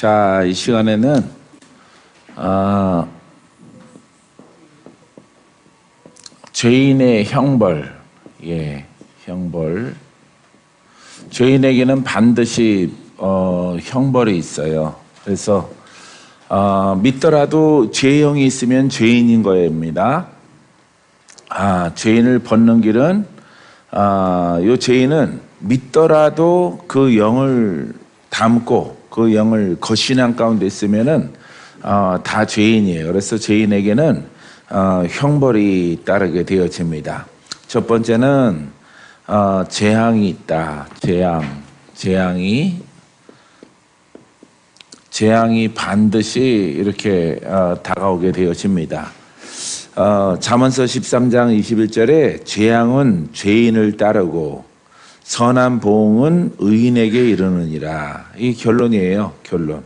자, 이 시간에는 죄인의 형벌, 형벌. 죄인에게는 반드시 형벌이 있어요. 그래서 믿더라도 죄형이 있으면 죄인인 겁니다. 죄인을 벗는 길은 요 죄인은 믿더라도 그 영을 담고 그 영을 거신한 가운데 있으면은 다 죄인이에요. 그래서 죄인에게는 형벌이 따르게 되어집니다. 첫 번째는 재앙이 있다. 재앙이 반드시 이렇게 다가오게 되어집니다. 잠언서 13장 21절에 재앙은 죄인을 따르고 선한 보응은 의인에게 이르느니라. 이 결론이에요. 결론.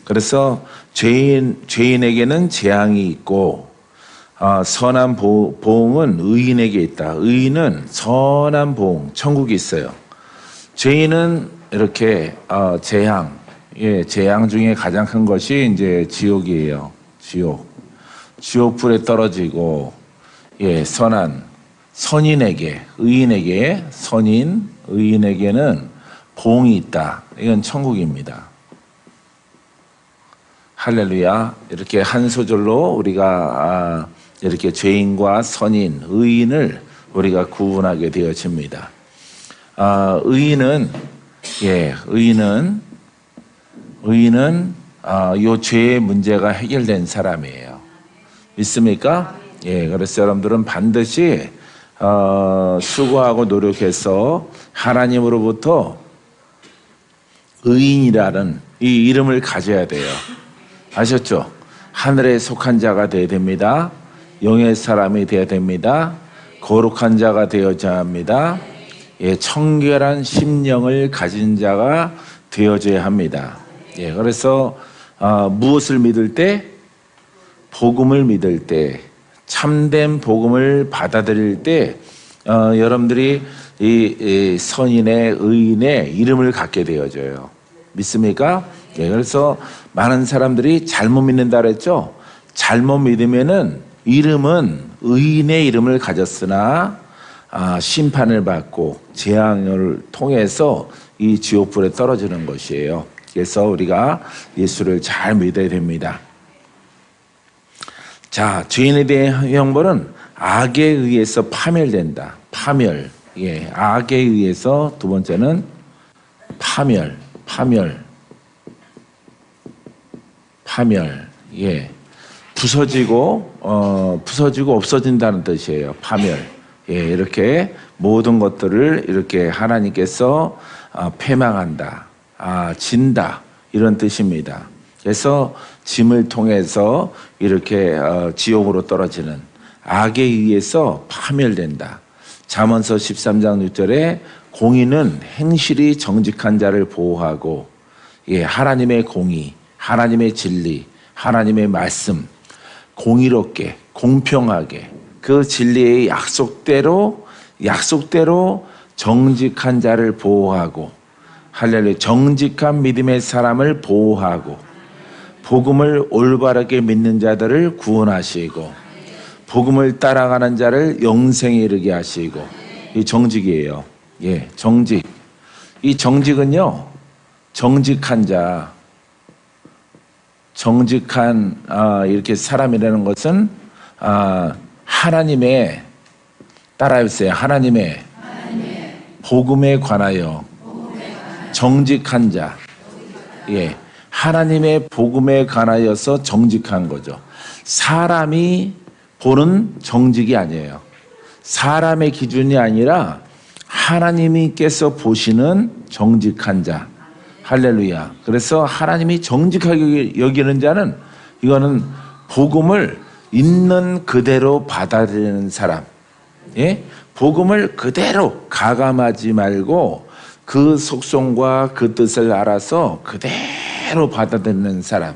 그래서 죄인에게는 재앙이 있고 선한 보응은 의인에게 있다. 의인은 선한 보응, 천국이 있어요. 죄인은 이렇게 재앙 중에 가장 큰 것이 이제 지옥이에요. 지옥 불에 떨어지고 선인에게, 의인에게, 의인에게는 보응이 있다. 이건 천국입니다. 할렐루야. 이렇게 한 소절로 우리가 이렇게 죄인과 선인, 의인을 우리가 구분하게 되어집니다. 의인은 요 죄의 문제가 해결된 사람이에요. 믿습니까? 그래서 여러분들은 반드시 수고하고 노력해서 하나님으로부터 의인이라는 이 이름을 가져야 돼요. 아셨죠? 하늘에 속한 자가 되어야 됩니다. 영의 사람이 되어야 됩니다. 거룩한 자가 되어야 합니다. 청결한 심령을 가진 자가 되어져야 합니다. 그래서 무엇을 믿을 때? 복음을 믿을 때, 참된 복음을 받아들일 때 여러분들이 이 선인의, 의인의 이름을 갖게 되어져요. 믿습니까? 그래서 많은 사람들이 잘못 믿는다 그랬죠? 잘못 믿으면은 이름은 의인의 이름을 가졌으나 심판을 받고 재앙을 통해서 이 지옥불에 떨어지는 것이에요. 그래서 우리가 예수를 잘 믿어야 됩니다. 자, 죄인에 대한 형벌은 악에 의해서 파멸된다. 파멸. 악에 의해서. 두 번째는 파멸. 부서지고 없어진다는 뜻이에요. 파멸. 이렇게 모든 것들을 이렇게 하나님께서 패망한다. 진다. 이런 뜻입니다. 그래서 짐을 통해서 이렇게 지옥으로 떨어지는 악에 의해서 파멸된다. 잠언서 13장 6절에 공의는 행실이 정직한 자를 보호하고 하나님의 공의, 하나님의 진리, 하나님의 말씀 공의롭게 공평하게 그 진리의 약속대로 정직한 자를 보호하고 할렐루야, 정직한 믿음의 사람을 보호하고 복음을 올바르게 믿는 자들을 구원하시고 복음을 따라가는 자를 영생에 이르게 하시고 이 정직이에요. 정직. 이 정직은요, 정직한 자, 정직한 이렇게 사람이라는 것은 하나님의, 따라해보세요. 하나님의 복음에 관하여 정직한 자. 하나님의 복음에 관하여서 정직한 거죠. 사람이 보는 정직이 아니에요. 사람의 기준이 아니라 하나님께서 보시는 정직한 자. 할렐루야. 그래서 하나님이 정직하게 여기는 자는 이거는 복음을 있는 그대로 받아들이는 사람. 복음을 그대로 가감하지 말고 그 속성과 그 뜻을 알아서 그대로 받아들이는 사람.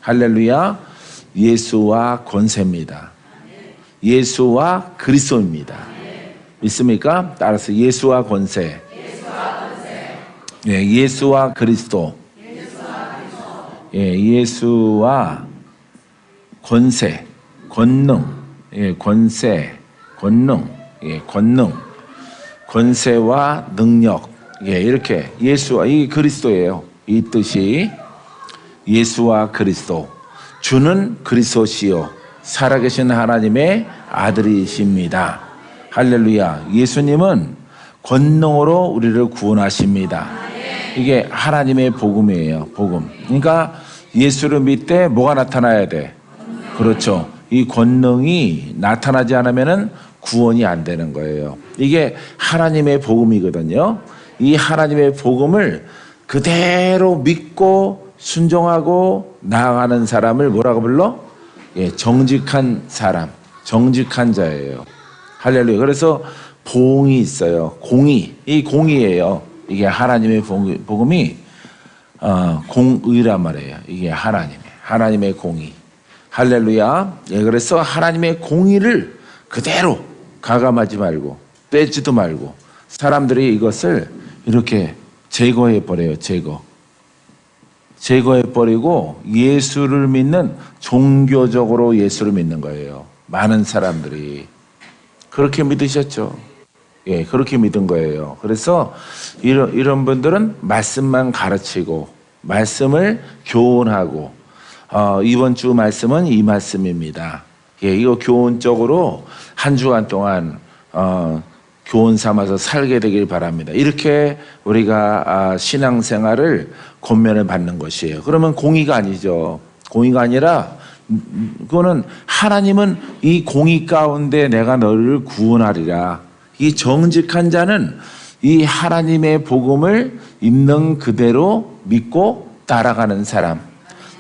할렐루야. 예수와 권세입니다. 예수와 그리스도입니다. 믿습니까? 따라서 예수와 권세. 예수와 그리스도. 예수와 권세, 권능, 권능, 권세와 능력, 이렇게 예수와 이 그리스도예요. 이 뜻이 예수와 그리스도, 주는 그리스도시요 살아계신 하나님의 아들이십니다. 할렐루야. 예수님은 권능으로 우리를 구원하십니다. 이게 하나님의 복음이에요. 복음. 그러니까 예수를 믿되 뭐가 나타나야 돼? 그렇죠. 이 권능이 나타나지 않으면 구원이 안 되는 거예요. 이게 하나님의 복음이거든요. 이 하나님의 복음을 그대로 믿고 순종하고 나아가는 사람을 뭐라고 불러? 정직한 사람, 정직한 자예요. 할렐루야. 그래서 봉이 있어요. 공의. 이 공의예요. 이게 하나님의 복음이 공의란 말이에요. 이게 하나님의 공의. 할렐루야. 그래서 하나님의 공의를 그대로 가감하지 말고 빼지도 말고 사람들이 이것을 이렇게 제거해 버려요. 제거해 버리고 예수를 믿는, 종교적으로 예수를 믿는 거예요. 많은 사람들이 그렇게 믿으셨죠. 그렇게 믿은 거예요. 그래서 이런 분들은 말씀만 가르치고 말씀을 교훈하고, 이번 주 말씀은 이 말씀입니다. 이거 교훈적으로 한 주간 동안 교훈 삼아서 살게 되길 바랍니다. 이렇게 우리가 신앙생활을 권면을 받는 것이에요. 그러면 공의가 아니죠. 공의가 아니라 그거는 하나님은 이 공의 가운데 내가 너를 구원하리라. 이 정직한 자는 이 하나님의 복음을 있는 그대로 믿고 따라가는 사람,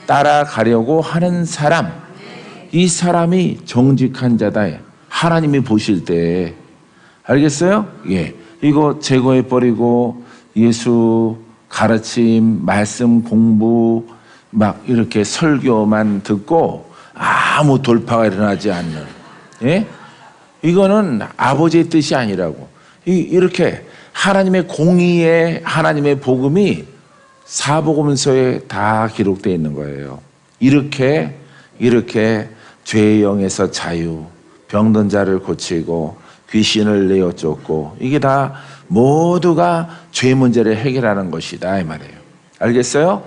따라가려고 하는 사람, 이 사람이 정직한 자다. 하나님이 보실 때. 알겠어요? 이거 제거해버리고 예수 가르침, 말씀 공부, 막 이렇게 설교만 듣고 아무 돌파가 일어나지 않는, 이거는 아버지의 뜻이 아니라고. 이렇게 하나님의 공의의 하나님의 복음이 사복음서에 다 기록되어 있는 거예요. 이렇게 죄의 영에서 자유, 병든 자를 고치고 귀신을 내어 쫓고, 이게 다 모두가 죄 문제를 해결하는 것이다 이 말이에요. 알겠어요?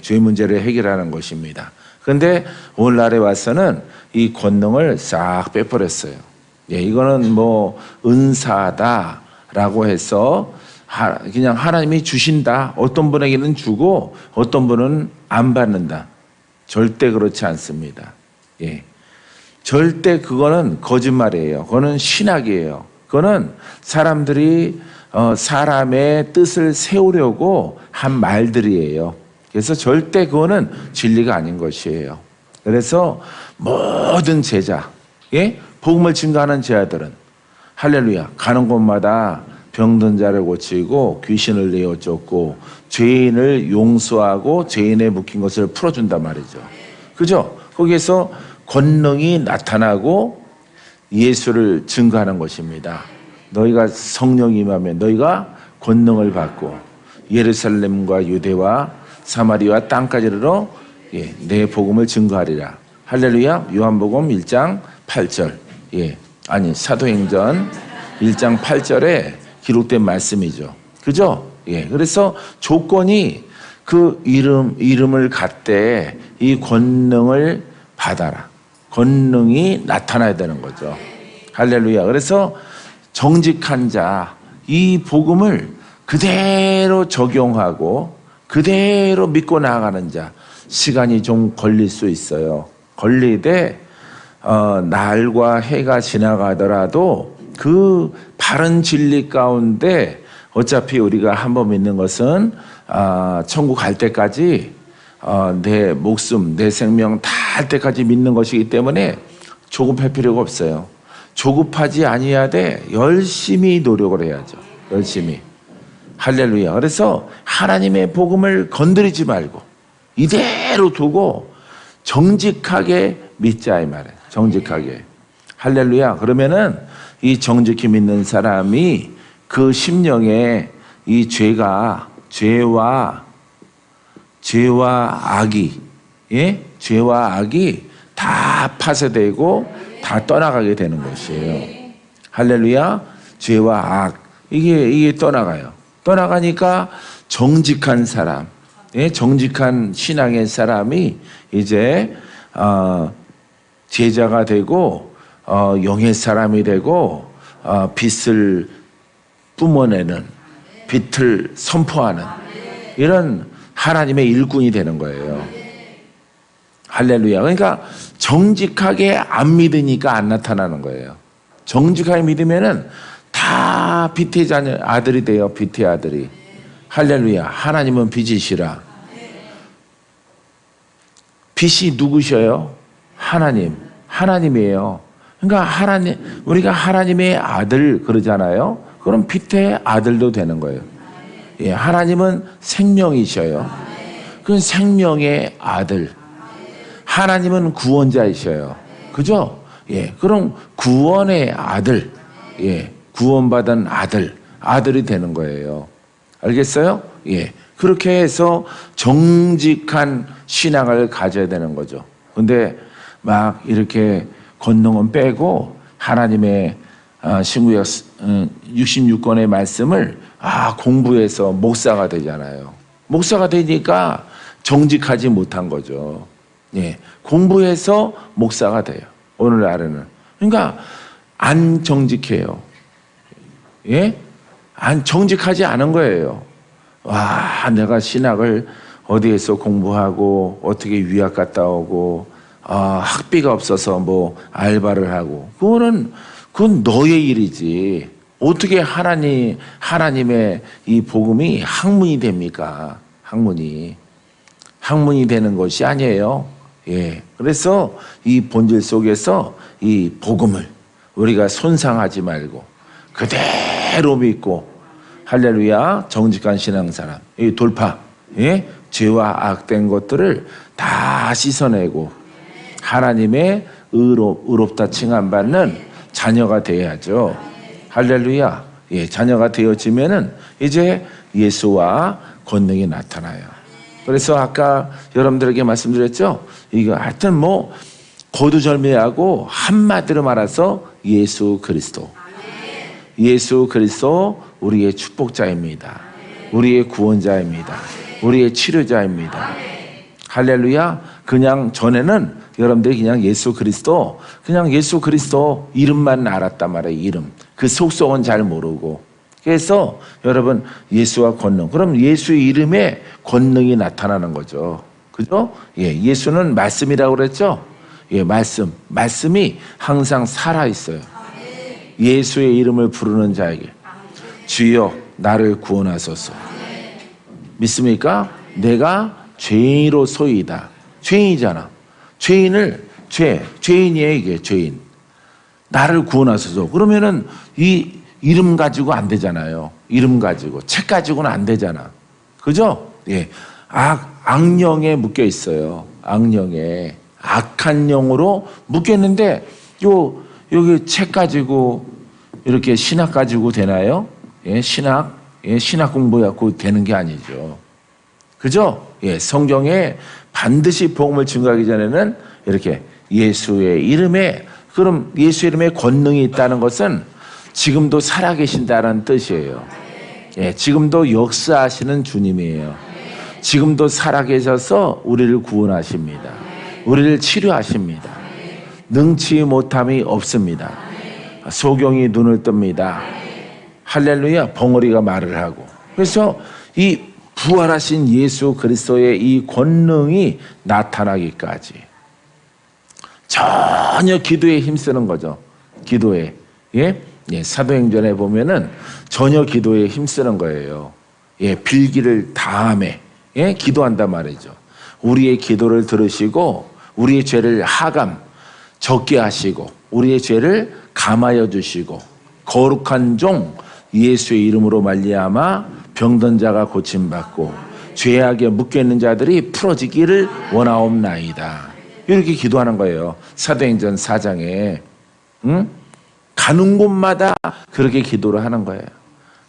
죄 문제를 해결하는 것입니다. 그런데 오늘날에 와서는 이 권능을 싹 빼버렸어요. 이거는 뭐 은사다라고 해서 그냥 하나님이 주신다. 어떤 분에게는 주고 어떤 분은 안 받는다. 절대 그렇지 않습니다. 절대 그거는 거짓말이에요. 그거는 신학이에요. 그거는 사람들이 사람의 뜻을 세우려고 한 말들이에요. 그래서 절대 그거는 진리가 아닌 것이에요. 그래서 모든 제자, 복음을 증거하는 제자들은 할렐루야, 가는 곳마다 병든 자를 고치고 귀신을 내어 쫓고 죄인을 용서하고 죄인에 묶인 것을 풀어준단 말이죠. 그죠? 거기에서 권능이 나타나고 예수를 증거하는 것입니다. 너희가 성령이 임하면 너희가 권능을 받고 예루살렘과 유대와 사마리아 땅까지 이르러 내 복음을 증거하리라. 할렐루야. 요한복음 1장 8절. 사도행전 1장 8절에 기록된 말씀이죠. 그죠? 그래서 조건이 그 이름을 갖되 이 권능을 받아라. 권능이 나타나야 되는 거죠. 할렐루야. 그래서 정직한 자, 이 복음을 그대로 적용하고 그대로 믿고 나아가는 자, 시간이 좀 걸릴 수 있어요. 걸리되 날과 해가 지나가더라도 그 바른 진리 가운데 어차피 우리가 한번 믿는 것은 천국 갈 때까지 내 목숨, 내 생명 다 할 때까지 믿는 것이기 때문에 조급할 필요가 없어요. 조급하지 아니하되 열심히 노력을 해야죠. 열심히. 할렐루야. 그래서 하나님의 복음을 건드리지 말고 이대로 두고 정직하게 믿자 이 말이에요. 정직하게. 할렐루야. 그러면은 이 정직히 믿는 사람이 그 심령에 이 죄와 악이 예? 죄와 악이 다 파쇄되고 다 떠나가게 되는 것이에요. 할렐루야. 죄와 악 이게 떠나가요. 떠나가니까 정직한 사람, 예? 정직한 신앙의 사람이 이제 제자가 되고 영의 사람이 되고 빛을 뿜어내는, 빛을 선포하는 이런 하나님의 일꾼이 되는 거예요. 할렐루야. 그러니까 정직하게 안 믿으니까 안 나타나는 거예요. 정직하게 믿으면은 다 빛의 자녀 아들이 돼요. 빛의 아들이. 할렐루야. 하나님은 빛이시라. 빛이 누구셔요? 하나님이에요. 그러니까 우리가 하나님의 아들 그러잖아요. 그럼 빛의 아들도 되는 거예요. 예, 하나님은 생명이셔요. 그 생명의 아들. 하나님은 구원자이셔요. 그죠? 예, 그럼 구원의 아들, 예, 구원받은 아들이 되는 거예요. 알겠어요? 예, 그렇게 해서 정직한 신앙을 가져야 되는 거죠. 근데 막 이렇게 권능은 빼고 하나님의 신구약 66권의 말씀을 공부해서 목사가 되잖아요. 목사가 되니까 정직하지 못한 거죠. 예, 공부해서 목사가 돼요. 오늘날에는. 그러니까 안 정직해요. 예? 안 정직하지 않은 거예요. 와, 내가 신학을 어디에서 공부하고 어떻게 유학 갔다 오고 학비가 없어서 뭐 알바를 하고 그건 너의 일이지. 어떻게 하나님의 이 복음이 학문이 됩니까? 학문이 되는 것이 아니에요. 예. 그래서 이 본질 속에서 이 복음을 우리가 손상하지 말고 그대로 믿고 할렐루야 정직한 신앙사람 이 돌파 예? 죄와 악된 것들을 다 씻어내고 하나님의 의롭다 칭함받는 자녀가 되어야죠. 할렐루야. 예, 자녀가 되어지면은 이제 예수와 권능이 나타나요. 그래서 아까 여러분들에게 말씀드렸죠. 이거 하여튼 뭐 거두절미하고 한마디로 말해서 예수 그리스도. 예수 그리스도 우리의 축복자입니다. 우리의 구원자입니다. 우리의 치료자입니다. 할렐루야. 그냥 전에는 여러분들이 그냥 예수 그리스도 이름만 알았단 말이에요. 이름. 그 속성은 잘 모르고. 그래서 여러분 예수와 권능. 그럼 예수의 이름에 권능이 나타나는 거죠. 그죠? 예, 예수는 말씀이라고 그랬죠? 예, 말씀이 항상 살아 있어요. 예수의 이름을 부르는 자에게 주여 나를 구원하소서. 믿습니까? 내가 죄인으로소이다. 죄인이잖아. 죄인이에요, 이게 죄인. 나를 구원하소서. 그러면은 이 이름 가지고 안 되잖아요. 이름 가지고. 책 가지고는 안 되잖아. 그죠? 예. 악령에 묶여 있어요. 악령에. 악한 영으로 묶여 있는데, 여기 책 가지고, 이렇게 신학 가지고 되나요? 예, 신학 공부해갖고 되는 게 아니죠. 그죠? 예, 성경에 반드시 복음을 증거하기 전에는 이렇게 예수의 이름에, 그럼 예수의 이름에 권능이 있다는 것은 지금도 살아계신다는 뜻이에요. 예, 지금도 역사하시는 주님이에요. 지금도 살아계셔서 우리를 구원하십니다. 우리를 치료하십니다. 능치 못함이 없습니다. 소경이 눈을 뜹니다. 할렐루야. 벙어리가 말을 하고. 그래서 이 부활하신 예수 그리스도의 이 권능이 나타나기까지 전혀 기도에 힘쓰는 거죠. 기도에. 예? 예, 사도행전에 보면은 전혀 기도에 힘쓰는 거예요. 예, 빌기를 다함에 예, 기도한단 말이죠. 우리의 기도를 들으시고 우리의 죄를 적게 하시고 우리의 죄를 감하여 주시고 거룩한 종 예수의 이름으로 말미암아 병든 자가 고침받고 죄악에 묶여 있는 자들이 풀어지기를 원하옵나이다. 이렇게 기도하는 거예요. 사도행전 4장에. 응? 가는 곳마다 그렇게 기도를 하는 거예요.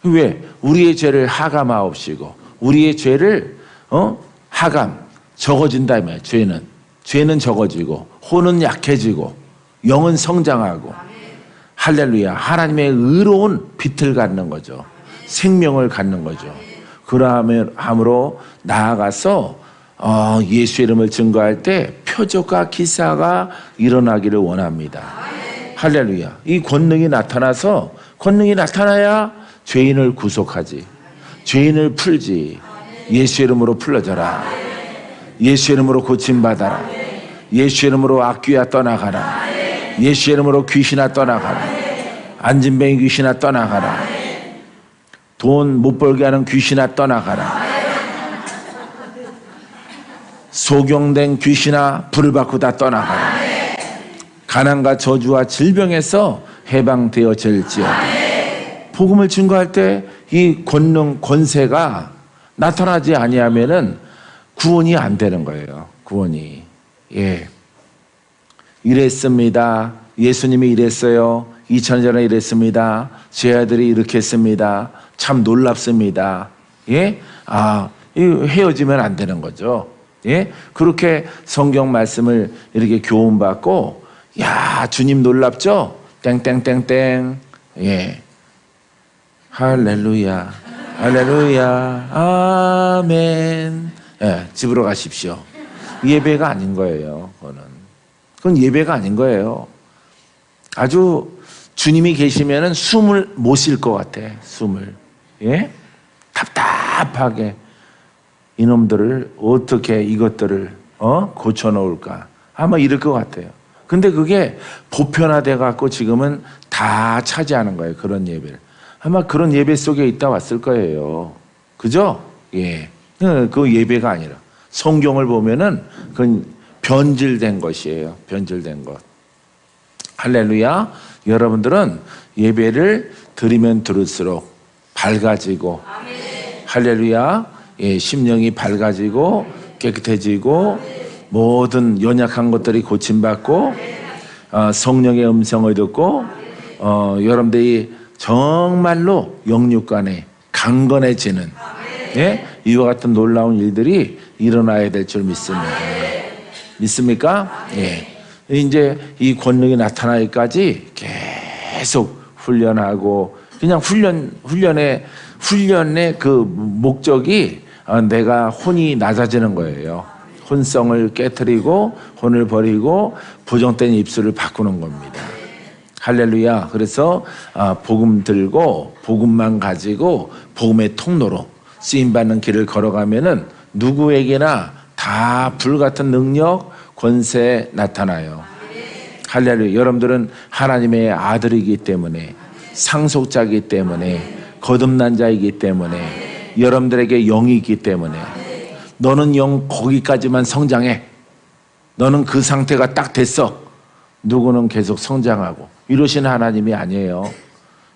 왜? 우리의 죄를 하감하옵시고 우리의 죄를 적어진다 이 말이에요. 죄는 적어지고 혼은 약해지고 영은 성장하고 할렐루야. 하나님의 의로운 빛을 갖는 거죠. 생명을 갖는 거죠. 그러함으로 나아가서 예수 이름을 증거할 때 표적과 기사가 일어나기를 원합니다. 할렐루야. 이 권능이 나타나서 권능이 나타나야 죄인을 구속하지. 죄인을 풀지. 예수 이름으로 풀어져라. 예수 이름으로 고침받아라. 예수 이름으로 악귀야 떠나가라. 예수 이름으로 귀신아 떠나가라. 안진뱅이 귀신아 떠나가라. 돈 못 벌게 하는 귀신아 떠나가라. 소경된 귀신아 불을 받고 다 떠나가라. 가난과 저주와 질병에서 해방되어질지어다. 복음을 증거할 때 이 권능 권세가 나타나지 아니하면은 구원이 안 되는 거예요. 구원이. 예. 이랬습니다. 예수님이 이랬어요. 2000년 전에 이랬습니다. 제 아들이 이렇게 했습니다. 참 놀랍습니다. 예? 헤어지면 안 되는 거죠. 예? 그렇게 성경 말씀을 이렇게 교훈받고, 야, 주님 놀랍죠? 땡땡땡땡. 예. 할렐루야. 할렐루야. 아멘. 예, 집으로 가십시오. 예배가 아닌 거예요. 그건 예배가 아닌 거예요. 아주 주님이 계시면은 숨을 못 쉴 것 같아. 숨을. 예? 답답하게 이놈들을 어떻게 이것들을 고쳐 놓을까? 아마 이럴 것 같아요. 근데 그게 보편화돼 갖고 지금은 다 차지하는 거예요. 그런 예배를. 아마 그런 예배 속에 있다 왔을 거예요. 그죠? 예. 그 예배가 아니라 성경을 보면은 그건 변질된 것이에요. 변질된 것. 할렐루야. 여러분들은 예배를 드리면 들을수록 밝아지고, 할렐루야. 예, 심령이 밝아지고 깨끗해지고 모든 연약한 것들이 고침받고 성령의 음성을 듣고 여러분들이 정말로 영육간에 강건해지는, 예? 이와 같은 놀라운 일들이 일어나야 될 줄 믿습니다. 믿습니까? 예. 이제 이 권능이 나타나기까지 계속 훈련하고, 그냥 훈련의 그 목적이 내가 혼이 낮아지는 거예요. 혼성을 깨트리고 혼을 버리고 부정된 입술을 바꾸는 겁니다. 할렐루야. 그래서 복음 들고 복음만 가지고 복음의 통로로 쓰임받는 길을 걸어가면은 누구에게나 다 불같은 능력, 권세 나타나요. 할렐루야. 여러분들은 하나님의 아들이기 때문에, 상속자이기 때문에, 거듭난 자이기 때문에, 여러분들에게 영이 있기 때문에, 너는 영 거기까지만 성장해. 너는 그 상태가 딱 됐어. 누구는 계속 성장하고 이러시는 하나님이 아니에요.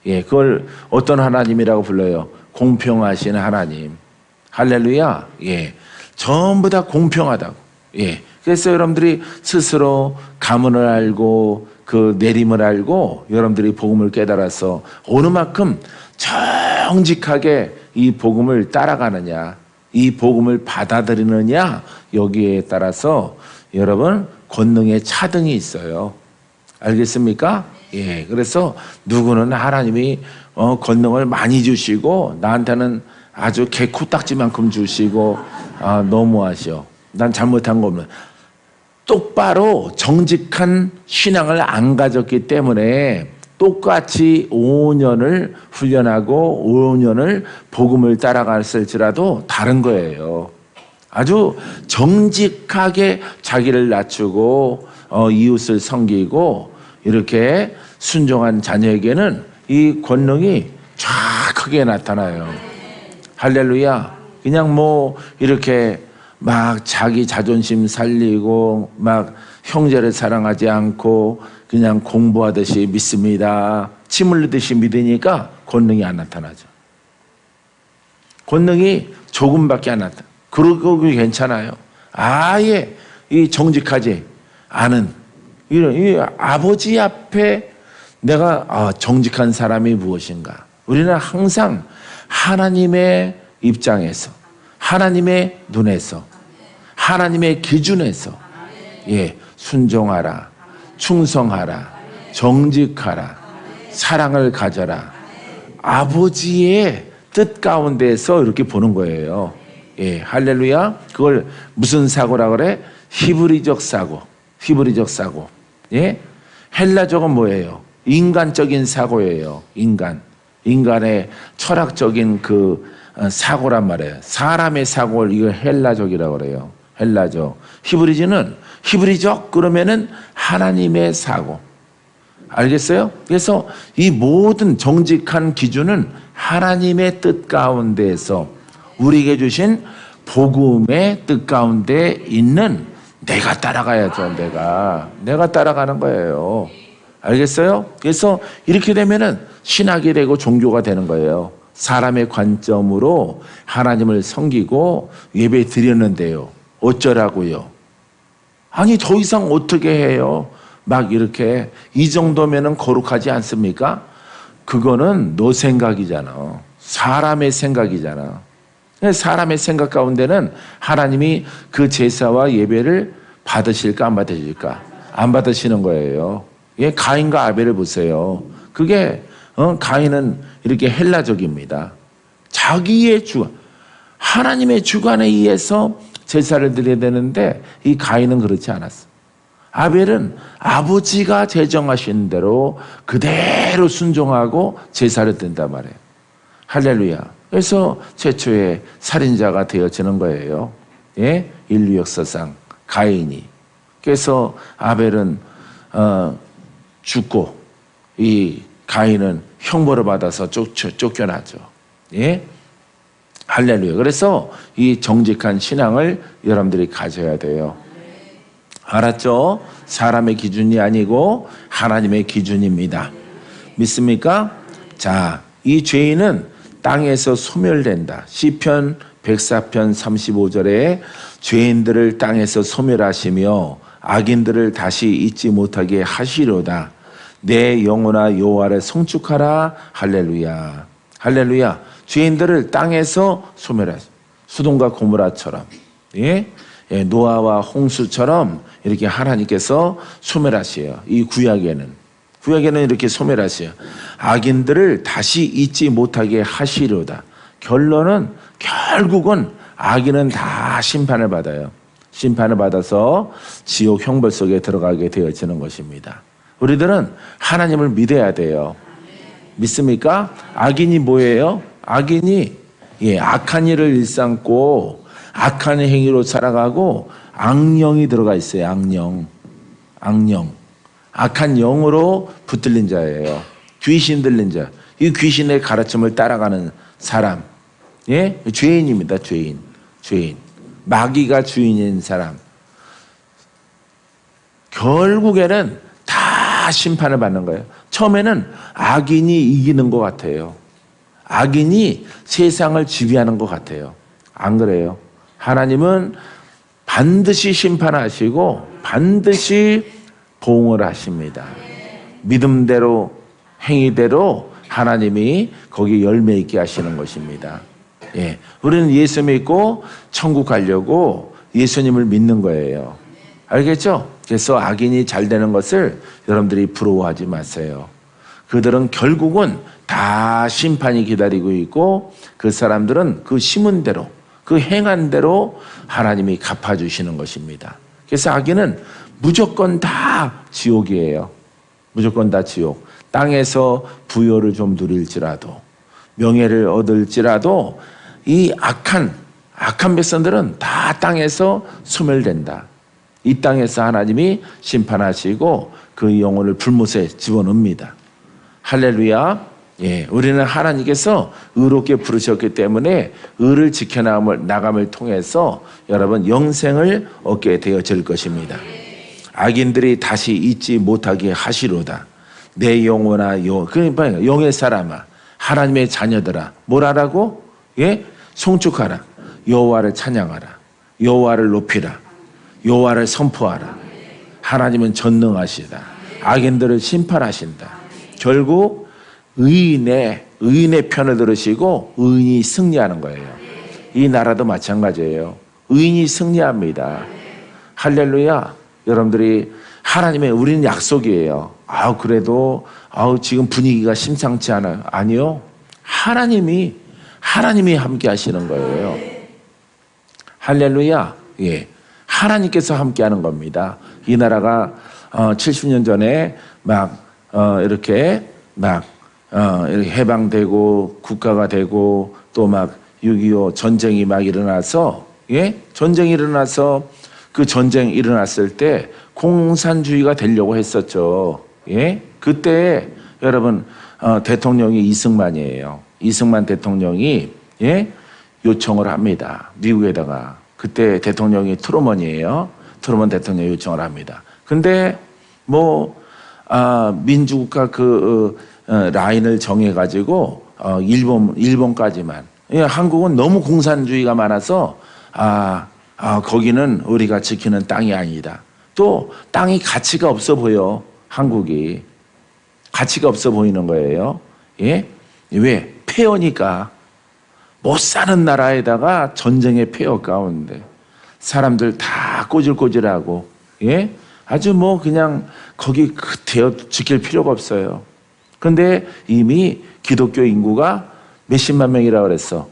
예, 그걸 어떤 하나님이라고 불러요? 공평하신 하나님. 할렐루야. 예, 전부 다 공평하다고. 예, 그래서 여러분들이 스스로 가문을 알고 그 내림을 알고 여러분들이 복음을 깨달아서 어느 만큼 정직하게 이 복음을 따라가느냐, 이 복음을 받아들이느냐, 여기에 따라서 여러분 권능의 차등이 있어요. 알겠습니까? 예, 그래서 누구는 하나님이 권능을 많이 주시고 나한테는 아주 개 코딱지만큼 주시고 너무하셔. 난 잘못한 거 없는. 똑바로 정직한 신앙을 안 가졌기 때문에 똑같이 5년을 훈련하고 5년을 복음을 따라갔을지라도 다른 거예요. 아주 정직하게 자기를 낮추고 이웃을 섬기고 이렇게 순종한 자녀에게는 이 권능이 쫙 크게 나타나요. 할렐루야. 그냥 뭐 이렇게 막 자기 자존심 살리고 막 형제를 사랑하지 않고 그냥 공부하듯이 믿습니다. 침 흘리듯이 믿으니까 권능이 안 나타나죠. 권능이 조금밖에 안 나타나. 그러고 괜찮아요. 아예 이 정직하지 않은 이 아버지 앞에 내가 정직한 사람이 무엇인가? 우리는 항상 하나님의 입장에서, 하나님의 눈에서, 하나님의 기준에서 순종하라, 충성하라, 정직하라, 사랑을 가져라. 아버지의 뜻 가운데서 이렇게 보는 거예요. 할렐루야. 그걸 무슨 사고라 그래? 히브리적 사고. 히브리적 사고. 헬라적은 뭐예요? 인간적인 사고예요. 인간의 철학적인 그 사고란 말이에요. 사람의 사고를 이거 헬라적이라고 그래요. 헬라적. 히브리적 그러면은 하나님의 사고. 알겠어요? 그래서 이 모든 정직한 기준은 하나님의 뜻 가운데에서 우리에게 주신 복음의 뜻 가운데 있는 내가 따라가야죠. 내가 따라가는 거예요. 알겠어요? 그래서 이렇게 되면은 신학이 되고 종교가 되는 거예요. 사람의 관점으로 하나님을 섬기고 예배 드렸는데요. 어쩌라고요? 아니 더 이상 어떻게 해요? 막 이렇게 이 정도면은 거룩하지 않습니까? 그거는 너 생각이잖아. 사람의 생각이잖아. 사람의 생각 가운데는 하나님이 그 제사와 예배를 받으실까 안 받으실까? 안 받으시는 거예요. 가인과 아벨을 보세요. 그게 가인은 이렇게 헬라적입니다. 자기의 주관, 하나님의 주관에 의해서 제사를 드려야 되는데 이 가인은 그렇지 않았어. 아벨은 아버지가 제정하신 대로 그대로 순종하고 제사를 드린단 말이에요. 할렐루야. 그래서 최초의 살인자가 되어지는 거예요. 인류 역사상 가인이. 그래서 아벨은 죽고 이 가인은 형벌을 받아서 쫓겨나죠. 할렐루야. 그래서 이 정직한 신앙을 여러분들이 가져야 돼요. 알았죠? 사람의 기준이 아니고 하나님의 기준입니다. 믿습니까? 자, 이 죄인은 땅에서 소멸된다. 시편 104편 35절에 죄인들을 땅에서 소멸하시며 악인들을 다시 잊지 못하게 하시려다. 내 영혼아 여호와를 송축하라. 할렐루야. 할렐루야. 죄인들을 땅에서 소멸하시. 수동과 고무라처럼. 노아와 홍수처럼 이렇게 하나님께서 소멸하세요. 이 구약에는 이렇게 소멸하세요. 악인들을 다시 잊지 못하게 하시려다. 결국은 악인은 다 심판을 받아요. 심판을 받아서 지옥 형벌 속에 들어가게 되어지는 것입니다. 우리들은 하나님을 믿어야 돼요. 믿습니까? 악인이 뭐예요? 악인이 악한 일을 일삼고 악한 행위로 살아가고 악령이 들어가 있어요. 악령. 악한 영으로 붙들린 자예요. 귀신 들린 자. 이 귀신의 가르침을 따라가는 사람. 죄인입니다. 죄인. 마귀가 주인인 사람. 결국에는 다 심판을 받는 거예요. 처음에는 악인이 이기는 것 같아요. 악인이 세상을 지배하는 것 같아요. 안 그래요. 하나님은 반드시 심판하시고 반드시 보응을 하십니다. 믿음대로 행위대로 하나님이 거기 열매 있게 하시는 것입니다. 우리는 예수 믿고 천국 가려고 예수님을 믿는 거예요. 알겠죠? 그래서 악인이 잘 되는 것을 여러분들이 부러워하지 마세요. 그들은 결국은 다 심판이 기다리고 있고 그 사람들은 그 심은 대로 그 행한 대로 하나님이 갚아주시는 것입니다. 그래서 악인은 무조건 다 지옥이에요. 무조건 다 지옥. 땅에서 부여를 좀 누릴지라도 명예를 얻을지라도 이 악한 백성들은 다 땅에서 소멸된다. 이 땅에서 하나님이 심판하시고 그 영혼을 불못에 집어넣습니다. 할렐루야. 우리는 하나님께서 의롭게 부르셨기 때문에 의를 지켜나감을 통해서 여러분 영생을 얻게 되어질 것입니다. 악인들이 다시 잊지 못하게 하시로다. 내 영혼아 그러니까 영의 사람아 하나님의 자녀들아 뭘 하라고? 송축하라. 여호와를 찬양하라. 여호와를 높이라. 여호와를 선포하라. 하나님은 전능하시다. 악인들을 심판하신다. 결국 의인의 편을 들으시고 의인이 승리하는 거예요. 이 나라도 마찬가지예요. 의인이 승리합니다. 할렐루야. 여러분들이 하나님의 우리는 약속이에요. 그래도 지금 분위기가 심상치 않아요. 아니요. 하나님이 함께 하시는 거예요. 할렐루야. 예. 하나님께서 함께 하는 겁니다. 이 나라가 70년 전에 이렇게 해방되고 국가가 되고 또 6.25 전쟁이 일어나서, 예? 전쟁이 일어나서 그 전쟁 일어났을 때 공산주의가 되려고 했었죠. 예? 그때 여러분 대통령이 이승만이에요. 이승만 대통령이, 예? 요청을 합니다. 미국에다가. 그때 대통령이 트루먼이에요. 트루먼 대통령이 요청을 합니다. 근데 민주국가 라인을 정해가지고 일본까지만. 예, 한국은 너무 공산주의가 많아서 거기는 우리가 지키는 땅이 아니다. 또 땅이 가치가 없어 보여. 한국이 가치가 없어 보이는 거예요. 예? 왜? 폐허니까. 못 사는 나라에다가 전쟁의 폐허 가운데 사람들 다 꼬질꼬질하고, 예? 아주 그냥 거기 대여 지킬 필요가 없어요. 그런데 이미 기독교 인구가 몇십만 명이라고 그랬어?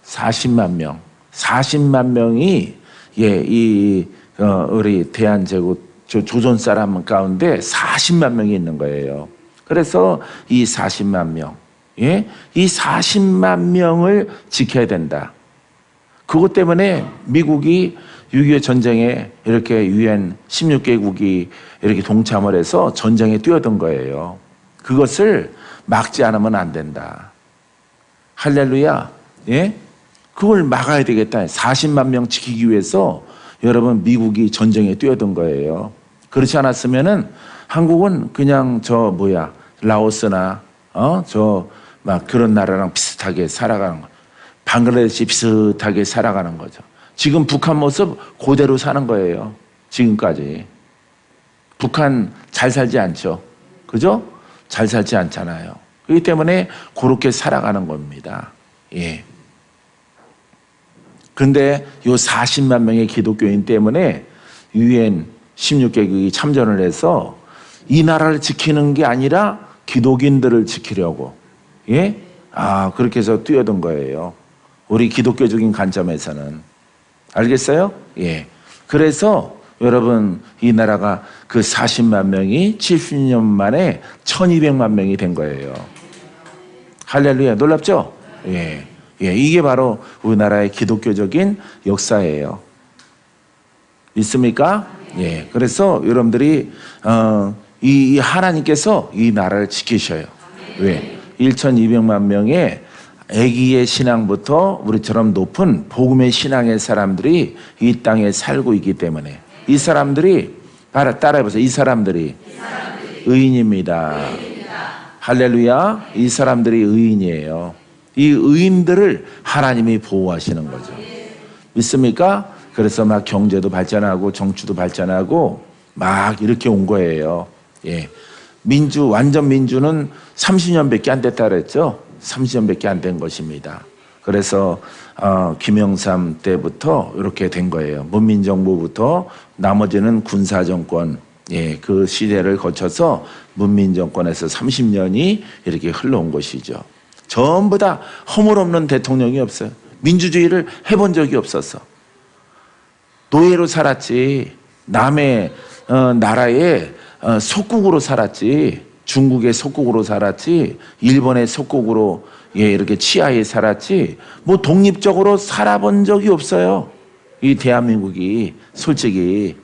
40만 명. 40만 명이, 예, 우리 대한제국 조선 사람 가운데 40만 명이 있는 거예요. 그래서 이 40만 명, 예? 이 40만 명을 지켜야 된다. 그것 때문에 미국이 6.25 전쟁에 이렇게 UN 16개국이 이렇게 동참을 해서 전쟁에 뛰어든 거예요. 그것을 막지 않으면 안 된다. 할렐루야. 예? 그걸 막아야 되겠다. 40만 명 지키기 위해서 여러분 미국이 전쟁에 뛰어든 거예요. 그렇지 않았으면은 한국은 그냥 라오스나 그런 나라랑 비슷하게 살아가는 거. 방글라데시 비슷하게 살아가는 거죠. 지금 북한 모습 그대로 사는 거예요. 지금까지. 북한 잘 살지 않죠. 그죠? 잘 살지 않잖아요. 그렇기 때문에 그렇게 살아가는 겁니다. 예. 근데 요 40만 명의 기독교인 때문에 UN 16개국이 참전을 해서 이 나라를 지키는 게 아니라 기독인들을 지키려고, 예? 그렇게 해서 뛰어든 거예요. 우리 기독교적인 관점에서는. 알겠어요? 예. 그래서 여러분 이 나라가 그 40만 명이 70년 만에 1200만 명이 된 거예요. 할렐루야. 놀랍죠? 예. 예. 이게 바로 우리나라의 기독교적인 역사예요. 믿습니까? 예. 그래서 여러분들이 이 하나님께서 이 나라를 지키셔요. 왜? 1200만 명의 애기의 신앙부터 우리처럼 높은 복음의 신앙의 사람들이 이 땅에 살고 있기 때문에 이 사람들이 따라해보세요. 이 사람들이 의인입니다. 할렐루야. 이 사람들이 의인이에요. 이 의인들을 하나님이 보호하시는 거죠. 믿습니까? 그래서 경제도 발전하고 정치도 발전하고 이렇게 온 거예요. 예. 완전 민주는 30년밖에 안 됐다 그랬죠. 30년밖에 안 된 것입니다. 그래서 김영삼 때부터 이렇게 된 거예요. 문민정부부터 나머지는 군사정권, 예, 그 시대를 거쳐서 문민정권에서 30년이 이렇게 흘러온 것이죠. 전부 다 허물없는 대통령이 없어요. 민주주의를 해본 적이 없었어. 노예로 살았지. 남의 나라의 속국으로 살았지. 중국의 속국으로 살았지. 일본의 속국으로, 예, 이렇게 치하에 살았지. 독립적으로 살아본 적이 없어요. 이 대한민국이 솔직히.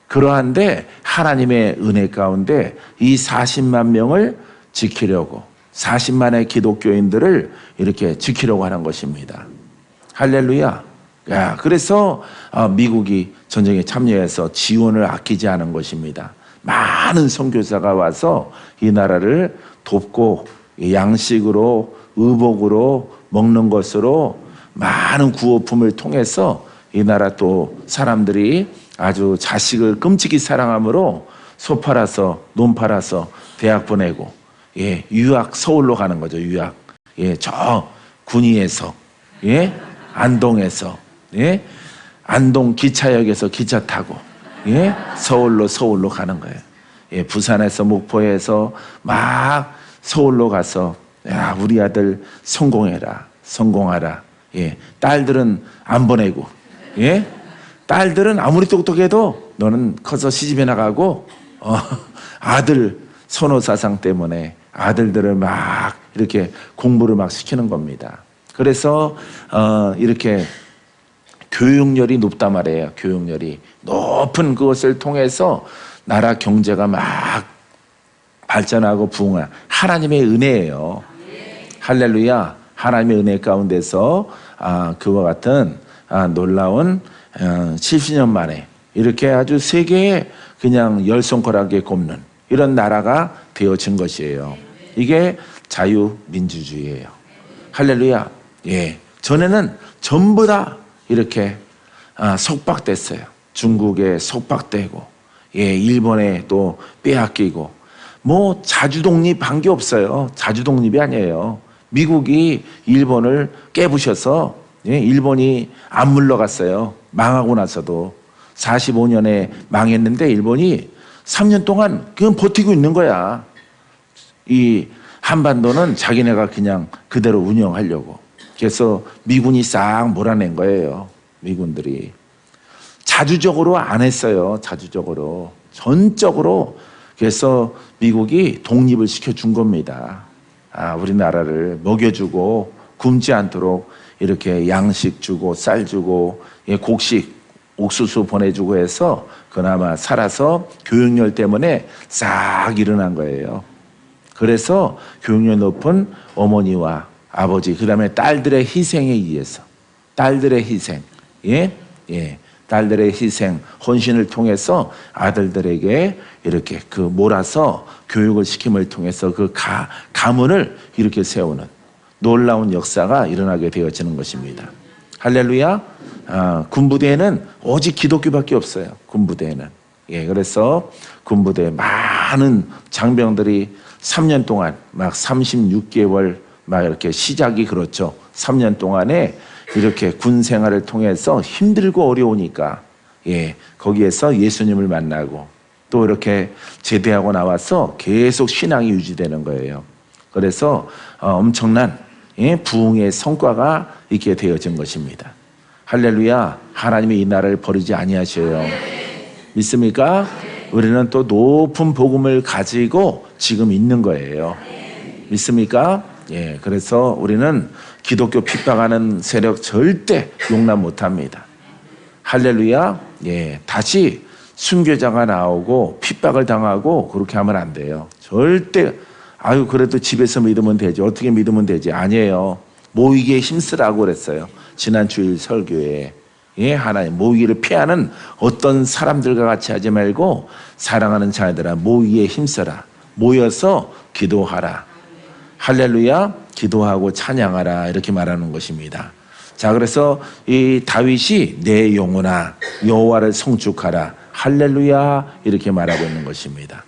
그러한데 하나님의 은혜 가운데 이 40만 명을 지키려고 40만의 기독교인들을 이렇게 지키려고 하는 것입니다. 할렐루야. 야, 그래서 미국이 전쟁에 참여해서 지원을 아끼지 않은 것입니다. 많은 선교사가 와서 이 나라를 돕고 양식으로 의복으로 먹는 것으로 많은 구호품을 통해서 이 나라 또 사람들이 아주 자식을 끔찍이 사랑함으로 소 팔아서 논 팔아서 대학 보내고, 예, 유학 서울로 가는 거죠. 유학. 예, 저 군위에서, 예, 안동에서, 예, 안동 기차역에서 기차 타고 예? 서울로 가는 거예요. 예, 부산에서 목포에서 막 서울로 가서 야, 우리 아들 성공하라. 예, 딸들은 안 보내고 예? 딸들은 아무리 똑똑해도 너는 커서 시집에 나가고 아들 선호사상 때문에 아들들을 막 이렇게 공부를 막 시키는 겁니다. 그래서 이렇게 교육열이 높단 말이에요. 교육열이 높은 그것을 통해서 나라 경제가 막 발전하고 부흥한 하나님의 은혜예요. 할렐루야. 하나님의 은혜 가운데서 그와 같은 놀라운 70년 만에 이렇게 아주 세계에 그냥 열 손가락에 꼽는 이런 나라가 되어진 것이에요. 이게 자유민주주의예요. 할렐루야. 예, 전에는 전부 다 이렇게 속박됐어요. 중국에 속박되고, 예, 일본에 또 빼앗기고, 뭐 자주독립한 게 없어요. 자주독립이 아니에요. 미국이 일본을 깨부셔서 예, 일본이 안 물러갔어요. 망하고 나서도 45년에 망했는데 일본이 3년 동안 그냥 버티고 있는 거야. 이 한반도는 자기네가 그냥 그대로 운영하려고. 그래서 미군이 싹 몰아낸 거예요. 미군들이. 자주적으로 안 했어요. 자주적으로. 전적으로. 그래서 미국이 독립을 시켜준 겁니다. 우리나라를 먹여주고 굶지 않도록 이렇게 양식 주고 쌀 주고 곡식 옥수수 보내주고 해서 그나마 살아서 교육열 때문에 싹 일어난 거예요. 그래서 교육열 높은 어머니와 아버지, 그 다음에 딸들의 희생에 의해서, 딸들의 희생, 딸들의 희생, 헌신을 통해서 아들들에게 이렇게 몰아서 교육을 시킴을 통해서 그 가문을 이렇게 세우는 놀라운 역사가 일어나게 되어지는 것입니다. 할렐루야. 군부대에는 오직 기독교밖에 없어요. 군부대에는. 예, 그래서 군부대 많은 장병들이 3년 동안 막 36개월 막 이렇게 시작이 그렇죠. 3년 동안에 이렇게 군 생활을 통해서 힘들고 어려우니까 예, 거기에서 예수님을 만나고 또 이렇게 제대하고 나와서 계속 신앙이 유지되는 거예요. 그래서 엄청난 부흥의 성과가 있게 되어진 것입니다. 할렐루야. 하나님이 이 나라를 버리지 아니하셔요. 믿습니까? 우리는 또 높은 복음을 가지고 지금 있는 거예요. 믿습니까? 예, 그래서 우리는 기독교 핍박하는 세력 절대 용납 못합니다. 할렐루야. 예, 다시 순교자가 나오고 핍박을 당하고 그렇게 하면 안 돼요. 절대 그래도 집에서 믿으면 되지. 어떻게 믿으면 되지? 아니에요. 모이기에 힘쓰라고 그랬어요. 지난 주일 설교에. 예, 하나님 모이기를 피하는 어떤 사람들과 같이 하지 말고 사랑하는 자들아 모이기에 힘써라. 모여서 기도하라. 할렐루야. 기도하고 찬양하라. 이렇게 말하는 것입니다. 자, 그래서 이 다윗이 내 영혼아 여호와를 송축하라. 할렐루야. 이렇게 말하고 있는 것입니다.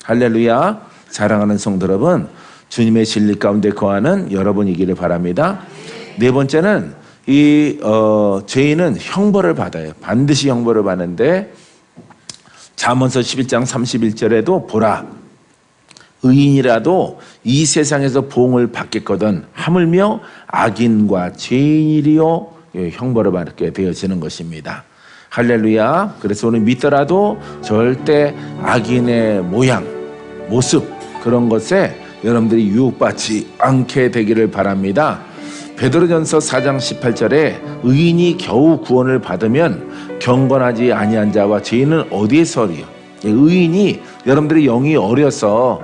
할렐루야. 사랑하는 성도 여러분, 주님의 진리 가운데 거하는 여러분이기를 바랍니다. 네 번째는 죄인은 형벌을 받아요. 반드시 형벌을 받는데 잠언서 11장 31절에도 보라 의인이라도 이 세상에서 보응을 받겠거든 하물며 악인과 죄인이리요 형벌을 받게 되어지는 것입니다. 할렐루야. 그래서 오늘 믿더라도 절대 악인의 모습 그런 것에 여러분들이 유혹받지 않게 되기를 바랍니다. 베드로전서 4장 18절에 의인이 겨우 구원을 받으면 경건하지 아니한 자와 죄인은 어디에 서리요. 의인이 여러분들이 영이 어려서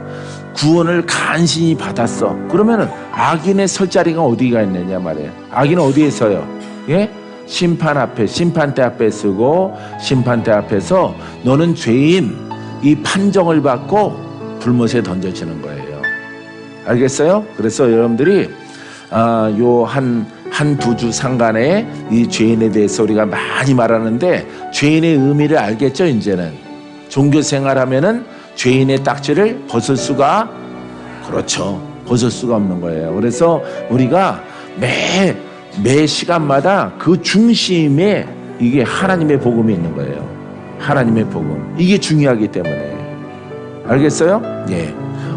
구원을 간신히 받았어. 그러면 악인의 설 자리가 어디가 있느냐 말이에요. 악인은 어디에 서요? 예? 심판대 앞에 서고 심판대 앞에서 너는 죄인 이 판정을 받고 불못에 던져지는 거예요. 알겠어요? 그래서 여러분들이 요 한 두 주 상간에 이 죄인에 대해서 우리가 많이 말하는데 죄인의 의미를 알겠죠? 이제는 종교 생활하면은 죄인의 딱지를 벗을 수가 없는 거예요. 그래서 우리가 매 시간마다 그 중심에 이게 하나님의 복음이 있는 거예요. 하나님의 복음. 이게 중요하기 때문에. 알겠어요? 예.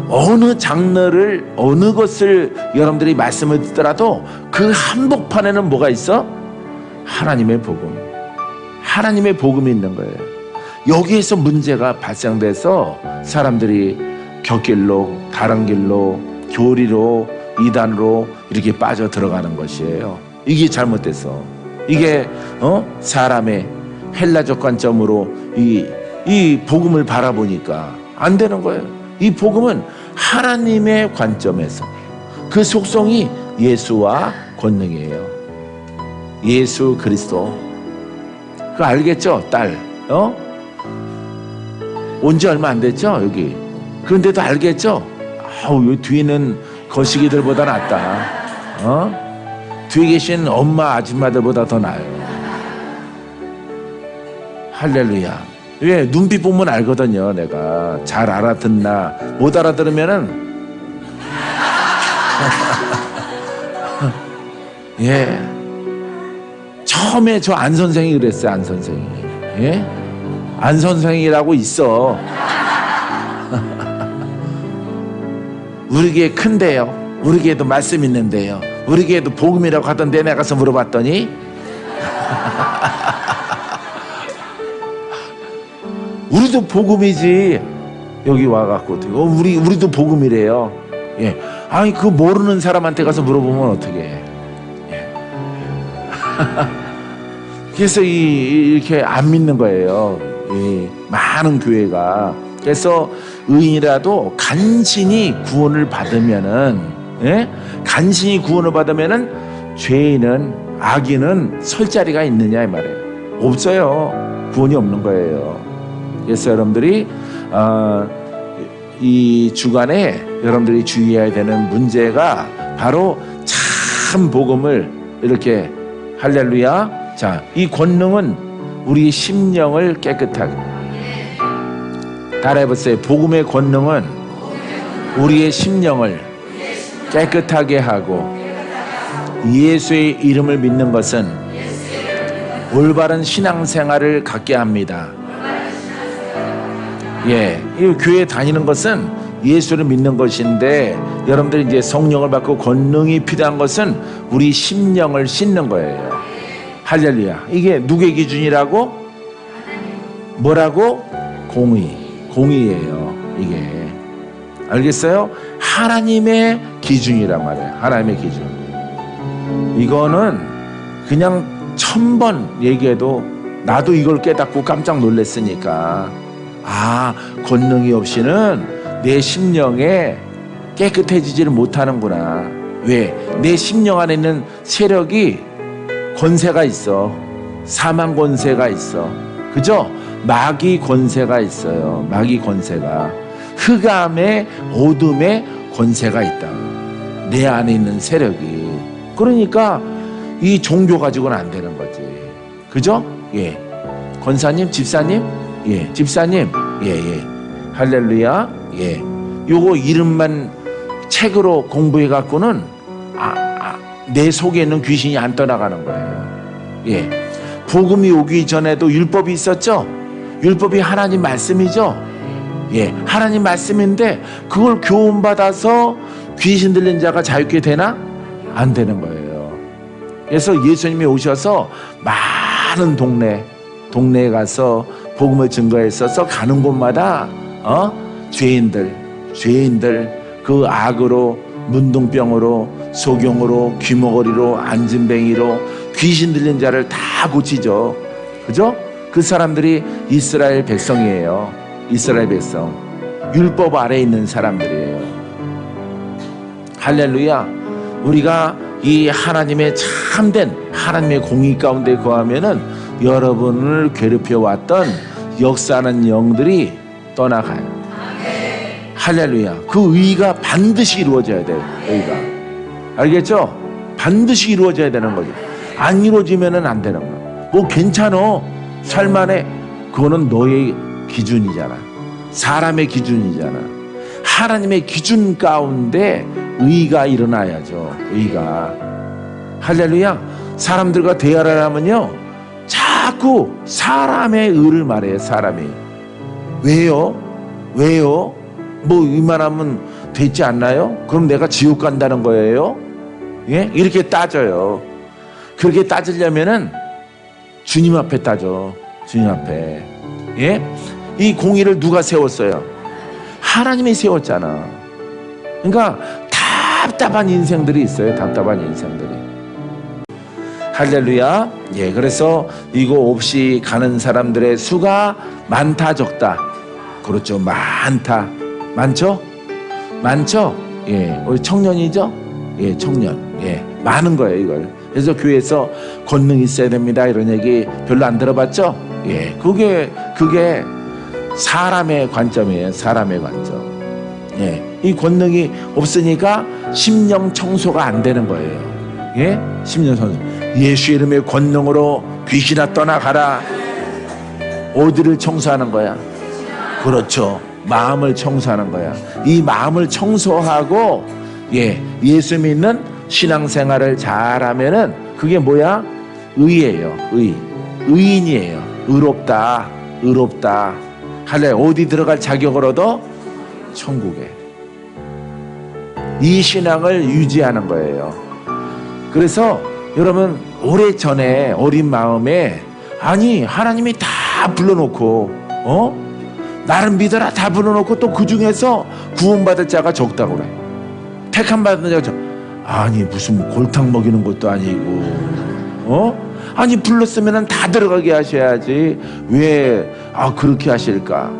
어느 장르를, 어느 것을 여러분들이 말씀을 듣더라도 그 한복판에는 뭐가 있어? 하나님의 복음. 하나님의 복음이 있는 거예요. 여기에서 문제가 발생돼서 사람들이 곁길로, 다른 길로, 교리로, 이단으로 이렇게 빠져 들어가는 것이에요. 이게 잘못돼서. 이게 사람의 헬라적 관점으로 이 복음을 바라보니까 안 되는 거예요. 이 복음은 하나님의 관점에서, 그 속성이 예수와 권능이에요. 예수 그리스도. 그거 알겠죠? 딸. 온 지 얼마 안 됐죠? 여기. 그런데도 알겠죠? 아우, 요 뒤에는 거시기들보다 낫다. 뒤에 계신 엄마 아줌마들보다 더 나아요. 할렐루야. 왜? 눈빛 보면 알거든요. 내가 잘 알아듣나. 못 알아들으면은 예. 처음에 저 안 선생이 그랬어요. 안 선생이. 예? 안 선생이라고 있어. 우리 교회 큰데요. 우리 교회도 말씀 있는데요. 우리 교회도 복음이라고 하던데 내가 가서 물어봤더니 우리도 복음이지. 여기 와갖고 우리도 복음이래요. 예. 아니 그 모르는 사람한테 가서 물어보면 어떻게 해. 예. 그래서 이렇게 안 믿는 거예요. 이 많은 교회가. 그래서 의인이라도 간신히 구원을 받으면은, 예? 간신히 구원을 받으면은 죄인은, 악인은 설 자리가 있느냐 이 말이에요. 없어요. 구원이 없는 거예요. 그래서 여러분들이 이 주간에 여러분들이 주의해야 되는 문제가 바로 참 복음을 이렇게 할렐루야. 자, 이 권능은 우리 심령을 깨끗하게, 따라해보세요. 복음의 권능은 우리의 심령을 깨끗하게 하고 예수의 이름을 믿는 것은 올바른 신앙생활을 갖게 합니다. 예, 이 교회 다니는 것은 예수를 믿는 것인데 여러분들이 이제 성령을 받고 권능이 필요한 것은 우리 심령을 씻는 거예요. 할렐루야. 이게 누구의 기준이라고? 뭐라고? 공의예요. 이게 알겠어요? 하나님의 기준이란 말이에요. 하나님의 기준. 이거는 그냥 1000번 얘기해도 나도 이걸 깨닫고 깜짝 놀랐으니까, 권능이 없이는 내 심령에 깨끗해지지를 못하는구나. 왜? 내 심령 안에 있는 세력이 권세가 있어. 사망 권세가 있어. 그죠? 마귀 권세가 있어요. 마귀 권세가. 흑암의 어둠의 권세가 있다. 내 안에 있는 세력이. 그러니까 이 종교 가지고는 안 되는 거지. 그죠? 예. 권사님, 집사님, 예. 집사님, 예. 할렐루야. 예. 요거 이름만 책으로 공부해 갖고는 내 속에 있는 귀신이 안 떠나가는 거예요. 예. 복음이 오기 전에도 율법이 있었죠? 율법이 하나님 말씀이죠? 예. 하나님 말씀인데 그걸 교훈받아서 귀신 들린 자가 자유케 되나? 안 되는 거예요. 그래서 예수님이 오셔서 많은 동네에 가서 복음을 증거했어서 가는 곳마다 죄인들 그 악으로, 문둥병으로, 소경으로, 귀머거리로, 안진뱅이로 귀신 들린 자를 다 고치죠. 그죠? 그 사람들이 이스라엘 백성이에요. 이스라엘 백성. 율법 아래에 있는 사람들이에요. 할렐루야. 우리가 이 하나님의 참된 하나님의 공의 가운데 거하면은 여러분을 괴롭혀 왔던 역사하는 영들이 떠나가요. 할렐루야. 그 의가 반드시 이루어져야 돼요. 의가. 알겠죠? 반드시 이루어져야 되는 거죠. 안 이루어지면은 안 되는 거야. 뭐 괜찮어. 살만해. 그거는 너의 기준이잖아. 사람의 기준이잖아. 하나님의 기준 가운데 의가 일어나야죠. 의가. 할렐루야. 사람들과 대화를 하면요, 자꾸 사람의 의를 말해요. 사람이. 왜요? 뭐 이만하면 되지 않나요? 그럼 내가 지옥 간다는 거예요? 예? 이렇게 따져요. 그렇게 따지려면은 주님 앞에 따져. 주님 앞에. 예? 이 공의를 누가 세웠어요? 하나님이 세웠잖아. 그러니까 답답한 인생들이 있어요. 답답한 인생들이. 할렐루야. 예, 그래서 이거 없이 가는 사람들의 수가 많다 적다? 그렇죠. 많다. 많죠? 예, 우리 청년이죠? 예, 청년. 예, 많은 거예요, 이걸. 그래서 교회에서 권능이 있어야 됩니다, 이런 얘기 별로 안 들어봤죠? 예, 그게 사람의 관점이에요. 사람의 관점. 예, 이 권능이 없으니까 심령 청소가 안 되는 거예요. 예, 심령 청소. 예수 이름의 권능으로 귀신아 떠나가라. 어디를 청소하는 거야? 그렇죠. 마음을 청소하는 거야. 이 마음을 청소하고 예수 믿는 신앙생활을 잘하면은 그게 뭐야? 의예요. 의인이에요. 의롭다. 할래 어디 들어갈 자격을 얻어? 천국에. 이 신앙을 유지하는 거예요. 그래서 여러분 오래전에 어린 마음에 아니 하나님이 다 불러놓고 나를 믿어라 다 불러놓고 또 그 중에서 구원받을 자가 적다고 그래. 택함 받은 자가 아니 무슨 골탕 먹이는 것도 아니고 아니 불렀으면 다 들어가게 하셔야지 왜 그렇게 하실까?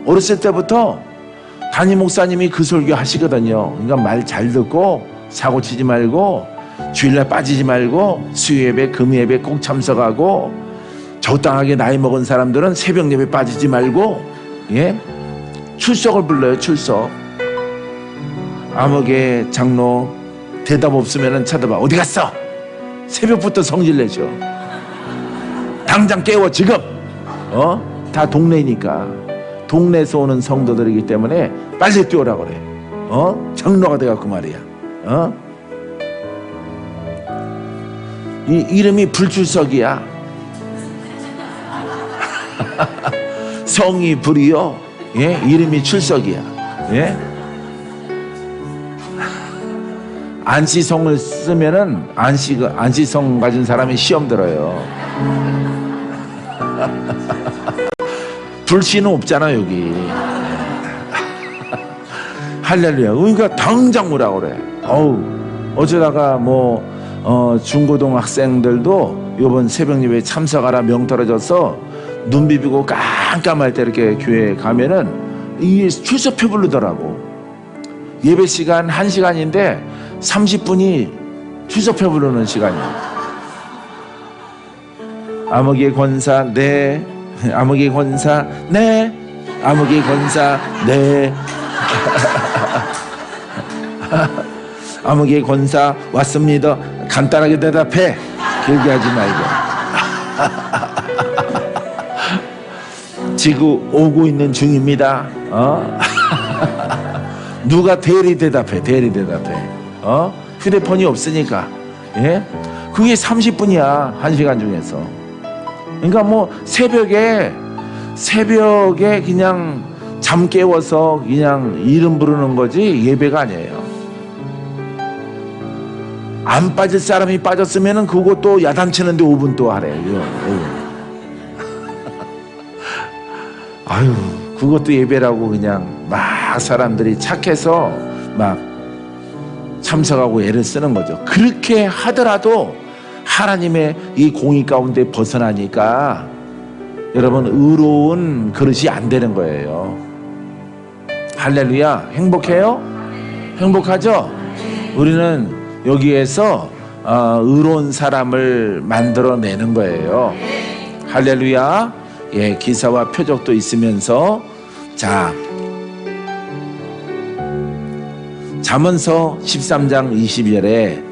어렸을 때부터 담임 목사님이 그 설교 하시거든요. 그러니까 말 잘 듣고 사고 치지 말고 주일날 빠지지 말고 수요예배 금요예배 꼭 참석하고 적당하게 나이 먹은 사람들은 새벽 예배 빠지지 말고 출석을 불러요. 출석. 암흑의 장로 대답 없으면 쳐다봐. 어디 갔어? 새벽부터 성질 내셔. 당장 깨워 지금. 다 동네니까. 동네에서 오는 성도들이기 때문에 빨리 뛰어라 그래. 장로가 돼갖고 말이야. 이 이름이 불출석이야. 성이 불이요. 예? 이름이 출석이야. 예? 안시성을 쓰면은 안시성 가진 사람이 시험 들어요. 불씨는 없잖아 여기. 할렐루야. 그러니까 당장 오라고 그래. 어쩌다가 중고등 학생들도 이번 새벽 예배에 참석하라 명 떨어져서 눈 비비고 깜깜할 때 이렇게 교회에 가면은 이 출석표 부르더라고. 예배 시간 1시간인데 30분이 출석표 부르는 시간이야. 암흑의 권사 네, 암흑의 권사 네, 암흑의 권사 네. 암흑의 권사 왔습니다. 간단하게 대답해. 길게 하지 말고. 지금 오고 있는 중입니다. 누가 대리 대답해. 휴대폰이 없으니까. 예? 그게 30분이야. 1시간 중에서. 그러니까 새벽에 그냥 잠 깨워서 그냥 이름 부르는 거지 예배가 아니에요. 안 빠질 사람이 빠졌으면은 그것도 야단치는데 5분 또 하래. 아유, 그것도 예배라고 그냥 막 사람들이 착해서 막 참석하고 애를 쓰는 거죠. 그렇게 하더라도 하나님의 이 공의 가운데 벗어나니까 여러분 의로운 그릇이 안 되는 거예요. 할렐루야. 행복해요? 행복하죠? 우리는 여기에서 의로운 사람을 만들어내는 거예요. 할렐루야. 예, 기사와 표적도 있으면서 자 잠언서 13장 20절에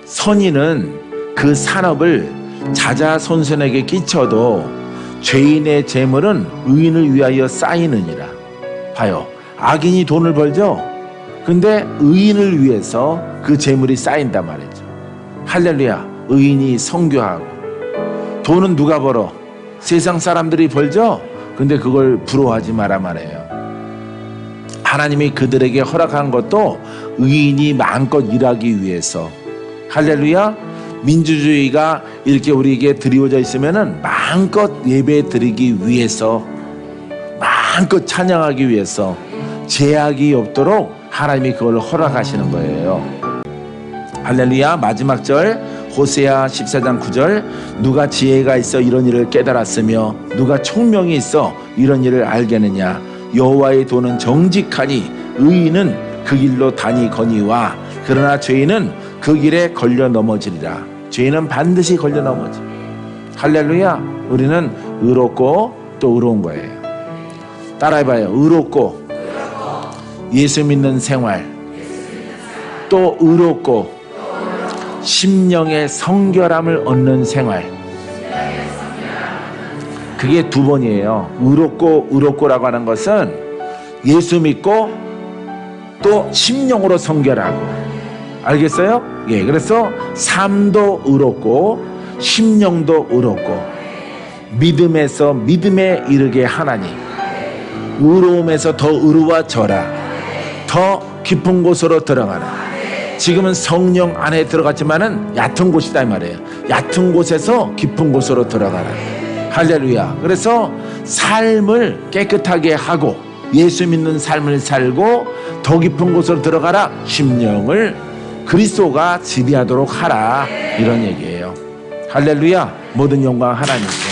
선인은 그 산업을 자자손손에게 끼쳐도 죄인의 재물은 의인을 위하여 쌓이느니라. 봐요. 악인이 돈을 벌죠. 근데 의인을 위해서 그 재물이 쌓인단 말이죠. 할렐루야. 의인이 선교하고 돈은 누가 벌어? 세상 사람들이 벌죠? 근데 그걸 부러워하지 마라 말이에요. 하나님이 그들에게 허락한 것도 의인이 마음껏 일하기 위해서. 할렐루야. 민주주의가 이렇게 우리에게 드리워져 있으면은 마음껏 예배 드리기 위해서, 마음껏 찬양하기 위해서, 제약이 없도록 하나님이 그걸 허락하시는 거예요. 할렐루야. 마지막 절 호세아 14장 9절 누가 지혜가 있어 이런 일을 깨달았으며 누가 총명이 있어 이런 일을 알겠느냐. 여호와의 도는 정직하니 의인은 그 길로 다니거니와 그러나 죄인은 그 길에 걸려 넘어지리라. 죄인은 반드시 걸려 넘어지. 할렐루야. 우리는 의롭고 또 의로운 거예요. 따라해봐요. 의롭고 예수 믿는 생활, 또 의롭고 심령의 성결함을 얻는 생활. 그게 두 번이에요. 의롭고라고 하는 것은 예수 믿고 또 심령으로 성결하고. 알겠어요? 예, 그래서 삶도 의롭고 심령도 의롭고 믿음에서 믿음에 이르게 하나니 의로움에서 더 의로워져라. 더 깊은 곳으로 들어가라. 지금은 성령 안에 들어갔지만은 얕은 곳이다 이 말이에요. 얕은 곳에서 깊은 곳으로 들어가라. 할렐루야. 그래서 삶을 깨끗하게 하고 예수 믿는 삶을 살고 더 깊은 곳으로 들어가라. 심령을 그리스도가 지배하도록 하라. 이런 얘기예요. 할렐루야. 모든 영광 하나님께.